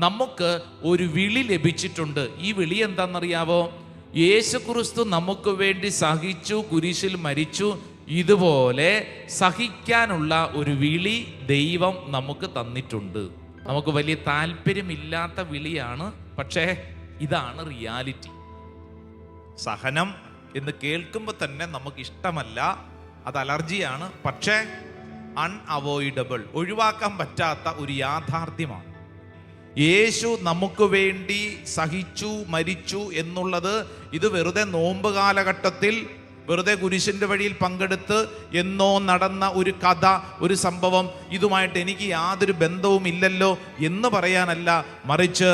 നമുക്ക് ഒരു വിളി ലഭിച്ചിട്ടുണ്ട്. ഈ വിളി എന്താണെന്നറിയാവോ? യേശുക്രിസ്തു നമുക്ക് വേണ്ടി സഹിച്ചു, കുരിശിൽ മരിച്ചു. ഇതുപോലെ സഹിക്കാനുള്ള ഒരു വിളി ദൈവം നമുക്ക് തന്നിട്ടുണ്ട്. നമുക്ക് വലിയ താല്പര്യമില്ലാത്ത വിളിയാണ്, പക്ഷേ ഇതാണ് റിയാലിറ്റി. സഹനം എന്ന് കേൾക്കുമ്പോൾ തന്നെ നമുക്ക് ഇഷ്ടമല്ല, അത് അലർജിയാണ്. പക്ഷേ അൺഅവോയ്ഡബിൾ, ഒഴിവാക്കാൻ പറ്റാത്ത ഒരു യാഥാർത്ഥ്യമാണ്. യേശു നമുക്ക് വേണ്ടി സഹിച്ചു മരിച്ചു എന്നുള്ളത് ഇത് വെറുതെ നോമ്പ് കാലഘട്ടത്തിൽ വെറുതെ കുരിശിൻ്റെ വഴിയിൽ പങ്കെടുത്ത് എന്നോ നടന്ന ഒരു കഥ, ഒരു സംഭവം, ഇതുമായിട്ട് എനിക്ക് യാതൊരു ബന്ധവും ഇല്ലല്ലോ എന്ന് പറയാനല്ല. മറിച്ച്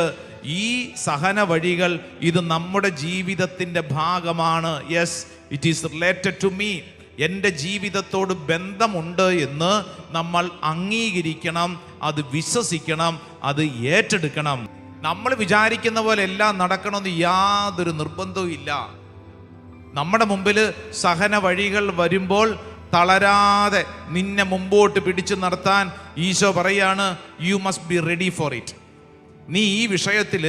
ഈ സഹന വഴികൾ ഇത് നമ്മുടെ ജീവിതത്തിൻ്റെ ഭാഗമാണ്. Yes, it is related to me. എൻ്റെ ജീവിതത്തോട് ബന്ധമുണ്ട് എന്ന് നമ്മൾ അംഗീകരിക്കണം, അത് വിശ്വസിക്കണം, അത് ഏറ്റെടുക്കണം. നമ്മൾ വിചാരിക്കുന്ന പോലെ എല്ലാം നടക്കണമെന്ന് യാതൊരു നിർബന്ധവും ഇല്ല. നമ്മുടെ മുമ്പിൽ സഹന വഴികൾ വരുമ്പോൾ തളരാതെ നിന്നെ മുമ്പോട്ട് പിടിച്ചു നടത്താൻ ഈശോ പറയാണ്, you must be ready for it. നീ ഈ വിഷയത്തിൽ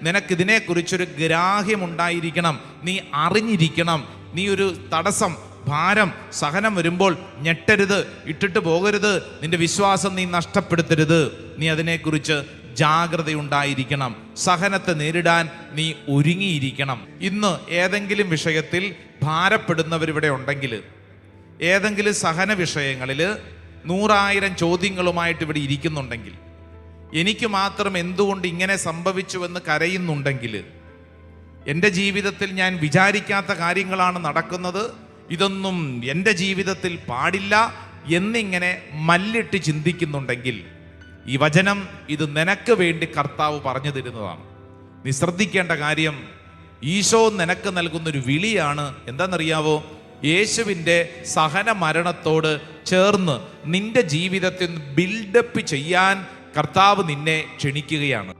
നിനക്കിതിനെക്കുറിച്ചൊരു ഗ്രാഹ്യമുണ്ടായിരിക്കണം, നീ അറിഞ്ഞിരിക്കണം. നീ ഒരു തടസ്സം, ഭാരം, സഹനം വരുമ്പോൾ ഞെട്ടരുത്, ഇട്ടിട്ട് പോകരുത്. നിന്റെ വിശ്വാസം നീ നഷ്ടപ്പെടുത്തരുത്. നീ അതിനെക്കുറിച്ച് ജാഗ്രതയുണ്ടായിരിക്കണം. സഹനത്തെ നേരിടാൻ നീ ഒരുങ്ങിയിരിക്കണം. ഇന്ന് ഏതെങ്കിലും വിഷയത്തിൽ ഭാരപ്പെടുന്നവരിവിടെ ഉണ്ടെങ്കിൽ, ഏതെങ്കിലും സഹന വിഷയങ്ങളിൽ 100,000 ചോദ്യങ്ങളുമായിട്ട് ഇവിടെ ഇരിക്കുന്നുണ്ടെങ്കിൽ, എനിക്ക് മാത്രം എന്തുകൊണ്ട് ഇങ്ങനെ സംഭവിച്ചുവെന്ന് കരയുന്നുണ്ടെങ്കിൽ, എൻ്റെ ജീവിതത്തിൽ ഞാൻ വിചാരിക്കാത്ത കാര്യങ്ങളാണ് നടക്കുന്നത്, ഇതൊന്നും എൻ്റെ ജീവിതത്തിൽ പാടില്ല എന്നിങ്ങനെ മല്ലിട്ട് ചിന്തിക്കുന്നുണ്ടെങ്കിൽ, ഈ വചനം ഇത് നിനക്ക് വേണ്ടി കർത്താവ് പറഞ്ഞു തരുന്നതാണ്. നീ ശ്രദ്ധിക്കേണ്ട കാര്യം, ഈശോ നിനക്ക് നൽകുന്നൊരു വിളിയാണ്. എന്താണെന്നറിയാവോ? യേശുവിൻ്റെ സഹന മരണത്തോട് ചേർന്ന് നിന്റെ ജീവിതത്തിൽ ബിൽഡപ്പ് ചെയ്യാൻ കർത്താവ് നിന്നെ ക്ഷണിക്കുകയാണ്.